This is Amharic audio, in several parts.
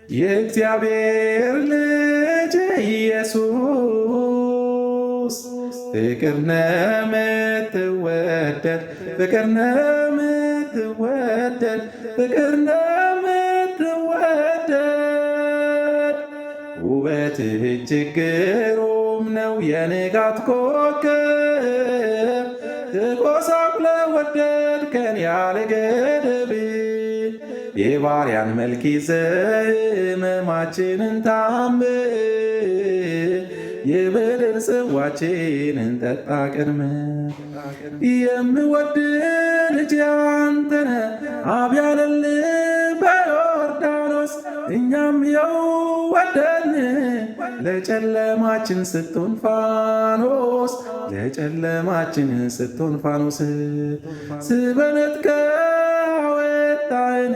የእግዚአብሔር ልጅ ኢየሱስ ፍቅር ነው የምትወደድ ፍቅር ነው የምትወደድ ፍቅር ነው የምትወደድ ውበትህ እጅግ ግሩም ነው የንጋት ኮከብ ተጎሳቁለህ ወደድከን ያለ ገደብ የባሪያን መልክ ይዘህ ሕመማችንን ታምህ የበደል ጽዋችንን ጠጣ ቀድመህ የምወድ ልጅ አንተነ አብ ያለልህ በዮርዳኖስ እኛም የው ወደን ለጨለማችን ስትሆን ፋኖስ ለጨለማችን ስትሆን ፋኖስ ስበነጥቀ አወጣን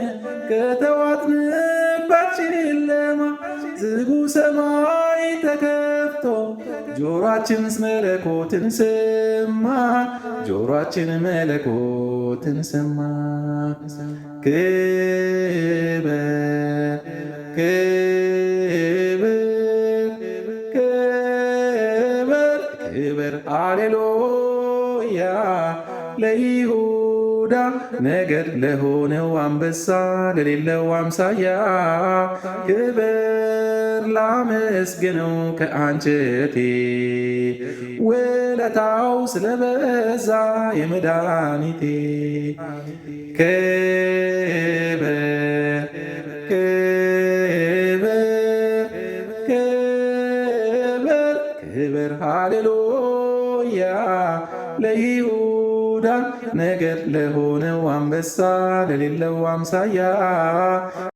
ከተዋጥንበት ጨለማ ዝጉ ሰማይ ተከፍቶ ጆሮአችን መለኮትን ሰማ ጆሮአችን መለኮትን ሰማ ክብር ክብር ክብር ክብር ሃሌሉያ ለይሁዳ ነገድ ለሆነው አንበሳ ለሌለው አምሳያ ክብር ላመስግነው ከአንጀቴ ውለታው ስለበዛ የመድኃኒቴ ክብር ክብር ክብር ክብር ሃሌሉያ ለይሁዳ ነገድ ለሆነው አንበሳ ለሌለው አምሳያ